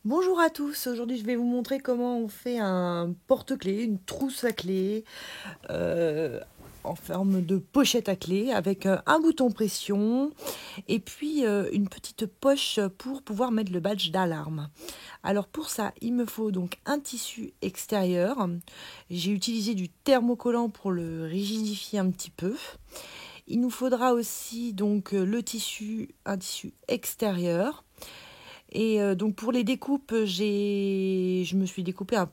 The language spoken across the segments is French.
Bonjour à tous, aujourd'hui je vais vous montrer comment on fait un porte-clés, une trousse à clés en forme de pochette à clés avec un bouton pression et puis une petite poche pour pouvoir mettre le badge d'alarme. Alors pour ça, il me faut donc un tissu extérieur. J'ai utilisé du thermocollant pour le rigidifier un petit peu. Il nous faudra aussi donc un tissu extérieur. Et donc pour les découpes, je me suis découpé un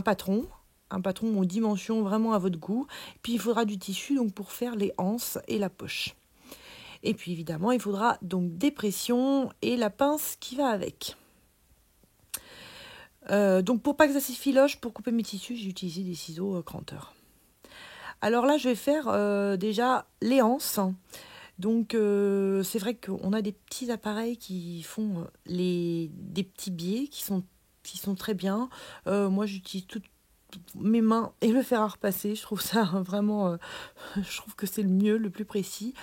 patron aux dimensions vraiment à votre goût. Puis il faudra du tissu donc pour faire les anses et la poche. Et puis évidemment, il faudra donc des pressions et la pince qui va avec. Donc pour pas que ça s'effiloche, pour couper mes tissus, j'ai utilisé des ciseaux cranteurs. Alors là, je vais faire déjà les anses. Donc c'est vrai qu'on a des petits appareils qui font des petits biais qui sont très bien. Moi j'utilise toutes mes mains et le fer à repasser. Je trouve ça vraiment, je trouve que c'est le mieux, le plus précis.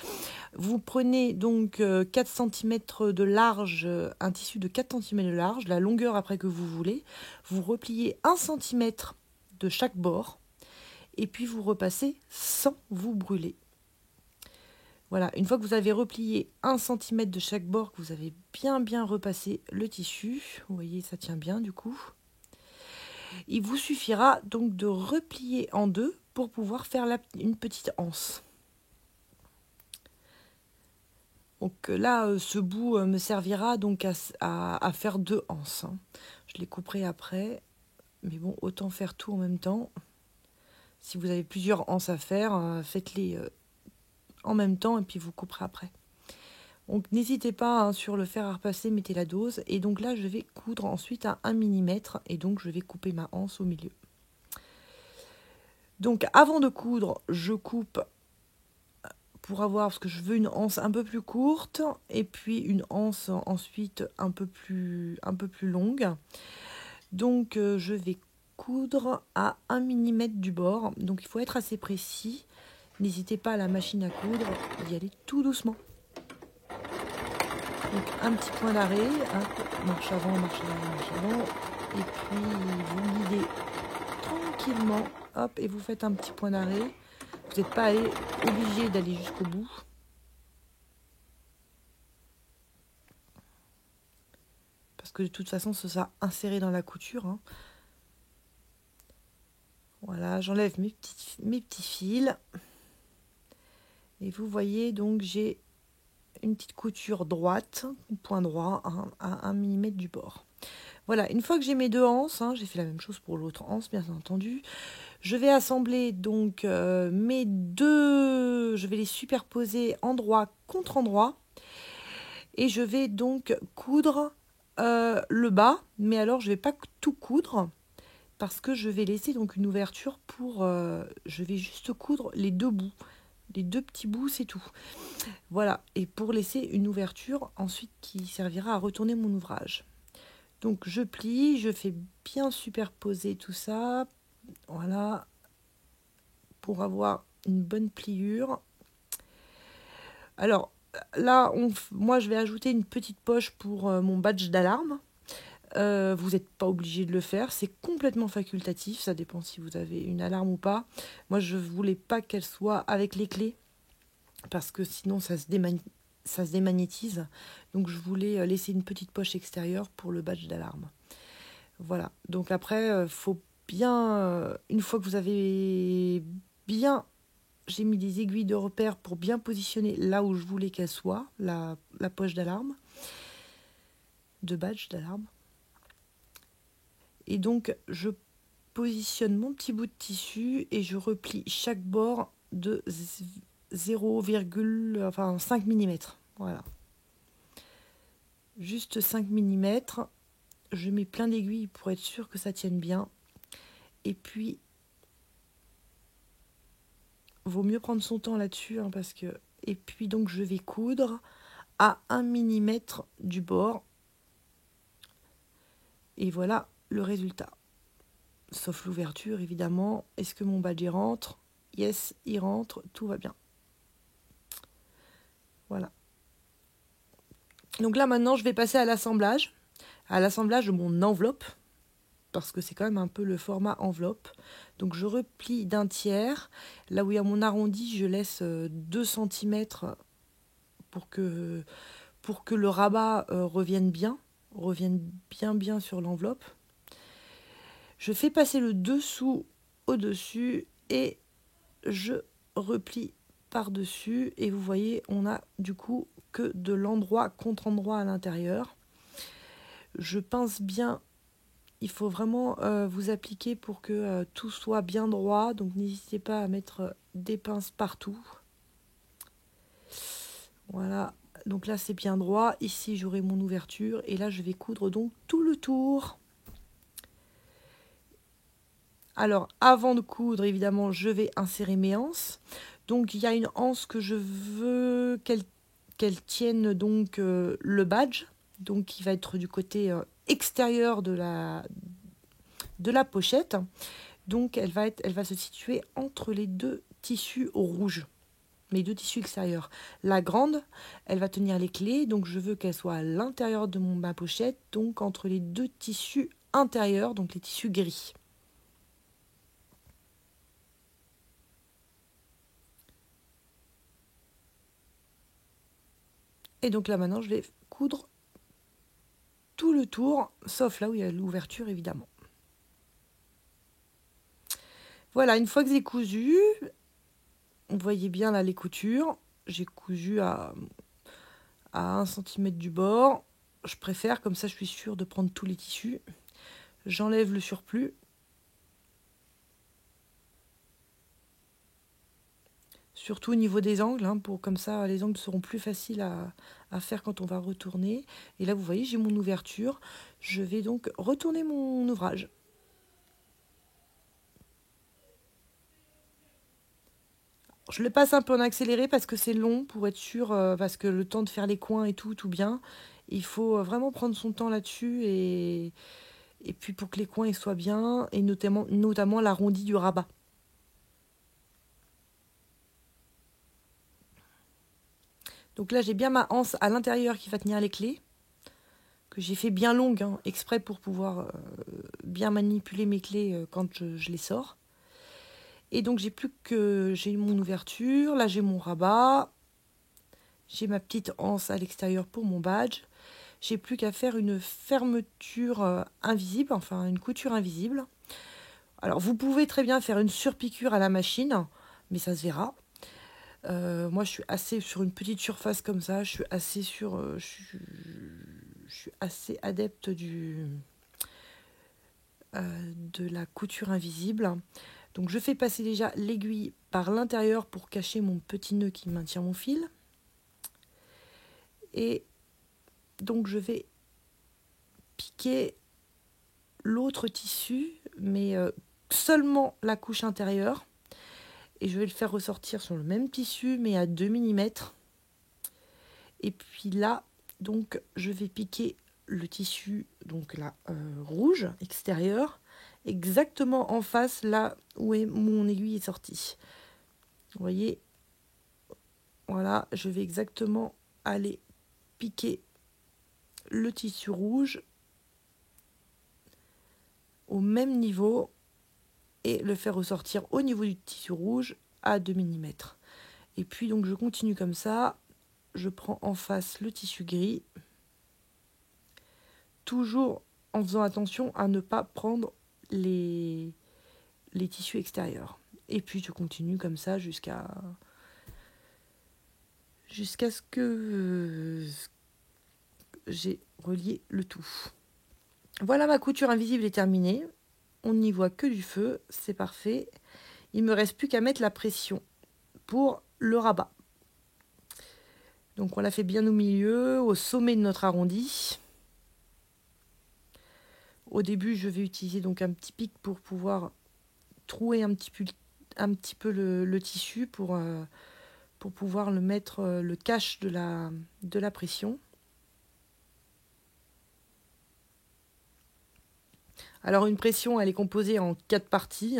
Vous prenez donc 4 cm de large, un tissu de 4 cm de large, la longueur après que vous voulez. Vous repliez 1 cm de chaque bord et puis vous repassez sans vous brûler. Voilà, une fois que vous avez replié 1 cm de chaque bord, que vous avez bien repassé le tissu, vous voyez ça tient bien du coup, il vous suffira donc de replier en deux pour pouvoir faire une petite anse. Donc là, ce bout me servira donc à faire deux anses. Je les couperai après, mais bon, autant faire tout en même temps. Si vous avez plusieurs anses à faire, faites-les en même temps et puis vous couperez après. Donc n'hésitez pas sur le fer à repasser, mettez la dose. Et donc là, je vais coudre ensuite à 1 mm et donc je vais couper ma anse au milieu. Donc avant de coudre, je coupe pour avoir, parce que je veux une anse un peu plus courte et puis une anse ensuite un peu plus longue. Donc je vais coudre à 1 mm du bord. Donc il faut être assez précis. N'hésitez pas à la machine à coudre, d'y aller tout doucement. Donc un petit point d'arrêt, marche avant, marche avant, marche avant. Et puis vous guidez tranquillement, hop, et vous faites un petit point d'arrêt. Vous n'êtes pas obligé d'aller jusqu'au bout. Parce que de toute façon, ce sera inséré dans la couture. Voilà, j'enlève mes petits fils. Et vous voyez, donc j'ai une petite couture droite, point droit, à 1 mm du bord. Voilà, une fois que j'ai mes deux anses, j'ai fait la même chose pour l'autre anse, bien entendu. Je vais assembler donc mes deux, je vais les superposer endroit contre endroit. Et je vais donc coudre le bas, mais alors je ne vais pas tout coudre parce que je vais laisser donc une ouverture pour, je vais juste coudre les deux bouts. Les deux petits bouts, c'est tout. Voilà, et pour laisser une ouverture ensuite qui servira à retourner mon ouvrage. Donc je plie, je fais bien superposer tout ça, voilà, pour avoir une bonne pliure. Alors là, moi je vais ajouter une petite poche pour mon badge d'alarme. Vous n'êtes pas obligé de le faire, c'est complètement facultatif, ça dépend si vous avez une alarme ou pas. Moi je voulais pas qu'elle soit avec les clés, parce que sinon ça se démagnétise. Donc je voulais laisser une petite poche extérieure pour le badge d'alarme. Voilà, donc après, faut bien, une fois que vous avez bien, j'ai mis des aiguilles de repère pour bien positionner là où je voulais qu'elle soit, la poche d'alarme, de badge d'alarme. Et donc je positionne mon petit bout de tissu et je replie chaque bord de 0,5 mm. Voilà. Juste 5 mm. Je mets plein d'aiguilles pour être sûr que ça tienne bien. Et puis, vaut mieux prendre son temps là-dessus parce que. Et puis donc je vais coudre à 1 mm du bord. Et voilà le résultat. Sauf l'ouverture évidemment. Est-ce que mon badge rentre? Yes, il rentre, tout va bien. Voilà. Donc là maintenant je vais passer à l'assemblage. à l'assemblage de mon enveloppe, parce que c'est quand même un peu le format enveloppe. Donc je replie d'un tiers. Là où il y a mon arrondi, je laisse 2 cm pour que le rabat revienne bien sur l'enveloppe. Je fais passer le dessous au-dessus et je replie par-dessus. Et vous voyez, on a du coup que de l'endroit contre endroit à l'intérieur. Je pince bien. Il faut vraiment vous appliquer pour que tout soit bien droit. Donc n'hésitez pas à mettre des pinces partout. Voilà. Donc là, c'est bien droit. Ici, j'aurai mon ouverture. Et là, je vais coudre donc tout le tour. Alors, avant de coudre, évidemment, je vais insérer mes anses. Donc, il y a une anse que je veux qu'elle tienne donc le badge. Donc, qui va être du côté extérieur de la pochette. Donc, elle va se situer entre les 2 tissus rouges. Mes 2 tissus extérieurs. La grande, elle va tenir les clés, donc je veux qu'elle soit à l'intérieur de ma pochette, donc entre les 2 tissus intérieurs, donc les tissus gris. Et donc là maintenant, je vais coudre tout le tour, sauf là où il y a l'ouverture évidemment. Voilà, une fois que j'ai cousu, vous voyez bien là les coutures, j'ai cousu à 1 cm du bord. Je préfère, comme ça je suis sûre de prendre tous les tissus. J'enlève le surplus. Surtout au niveau des angles, pour comme ça les angles seront plus faciles à faire quand on va retourner. Et là vous voyez, j'ai mon ouverture. Je vais donc retourner mon ouvrage. Je le passe un peu en accéléré parce que c'est long pour être sûr, parce que le temps de faire les coins et tout bien. Il faut vraiment prendre son temps là-dessus et puis pour que les coins ils soient bien et notamment l'arrondi du rabat. Donc là j'ai bien ma anse à l'intérieur qui va tenir les clés, que j'ai fait bien longue, exprès pour pouvoir bien manipuler mes clés quand je les sors. Et donc j'ai mon ouverture, là j'ai mon rabat, j'ai ma petite anse à l'extérieur pour mon badge. J'ai plus qu'à faire une fermeture invisible, enfin une couture invisible. Alors vous pouvez très bien faire une surpiqûre à la machine, mais ça se verra. Moi je suis assez sur une petite surface comme ça, je suis assez adepte de la couture invisible. Donc je fais passer déjà l'aiguille par l'intérieur pour cacher mon petit nœud qui maintient mon fil. Et donc je vais piquer l'autre tissu, mais seulement la couche intérieure. Et je vais le faire ressortir sur le même tissu, mais à 2 mm. Et puis là, donc, je vais piquer le tissu, donc là, rouge, extérieur, exactement en face, là où mon aiguille est sortie. Vous voyez, voilà, je vais exactement aller piquer le tissu rouge au même niveau et le faire ressortir au niveau du tissu rouge à 2 mm. Et puis donc je continue comme ça, je prends en face le tissu gris, toujours en faisant attention à ne pas prendre les tissus extérieurs. Et puis je continue comme ça jusqu'à ce que j'ai relié le tout. Voilà, ma couture invisible est terminée. On n'y voit que du feu, c'est parfait. Il me reste plus qu'à mettre la pression pour le rabat. Donc on l'a fait bien au milieu, au sommet de notre arrondi. Au début, je vais utiliser donc un petit pic pour pouvoir trouer un petit peu le tissu pour pouvoir le mettre le cache de la pression. Alors une pression, elle est composée en 4 parties.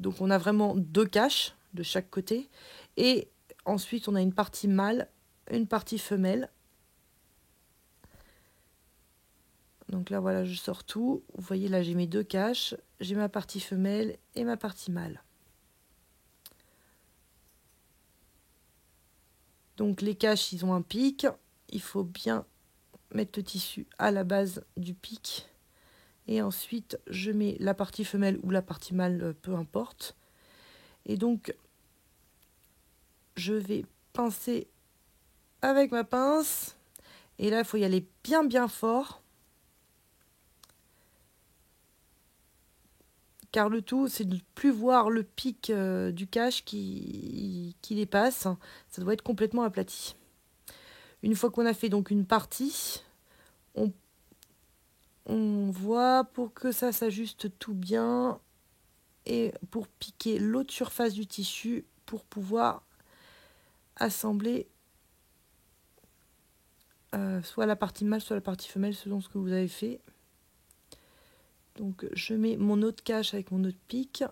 Donc on a vraiment 2 caches de chaque côté. Et ensuite, on a une partie mâle, une partie femelle. Donc là, voilà, je sors tout. Vous voyez, là, j'ai mes deux caches. J'ai ma partie femelle et ma partie mâle. Donc les caches, ils ont un pic. Il faut bien mettre le tissu à la base du pic. Et ensuite, je mets la partie femelle ou la partie mâle, peu importe. Et donc, je vais pincer avec ma pince. Et là, il faut y aller bien bien fort. Car le tout, c'est de ne plus voir le pic du cache qui dépasse. Ça doit être complètement aplati. Une fois qu'on a fait donc une partie, on voit pour que ça s'ajuste tout bien et pour piquer l'autre surface du tissu pour pouvoir assembler soit la partie mâle, soit la partie femelle selon ce que vous avez fait. Donc je mets mon autre cache avec mon autre pic,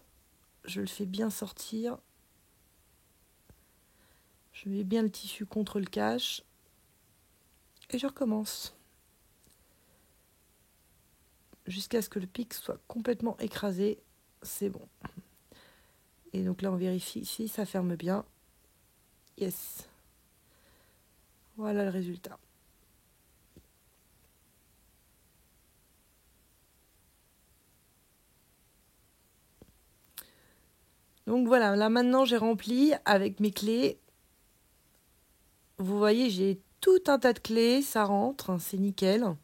je le fais bien sortir, je mets bien le tissu contre le cache et je recommence jusqu'à ce que le pic soit complètement écrasé. C'est bon. Et donc là on vérifie si ça ferme bien. Yes. Voilà le résultat. Donc voilà, là maintenant j'ai rempli avec mes clés. Vous voyez, j'ai tout un tas de clés, ça rentre, c'est nickel.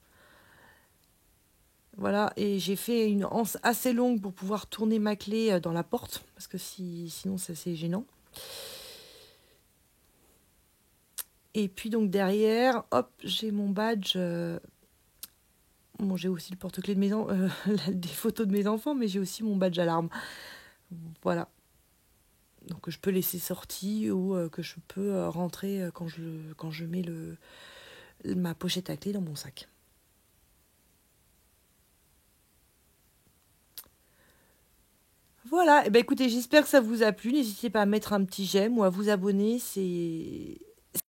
Voilà, et j'ai fait une anse assez longue pour pouvoir tourner ma clé dans la porte, parce que sinon c'est assez gênant. Et puis donc derrière, hop, j'ai mon badge. Bon, j'ai aussi le porte-clés de mes des photos de mes enfants, mais j'ai aussi mon badge alarme. Voilà. Donc je peux laisser sorti ou que je peux rentrer quand je mets ma pochette à clé dans mon sac. Voilà, et ben écoutez, j'espère que ça vous a plu. N'hésitez pas à mettre un petit j'aime ou à vous abonner.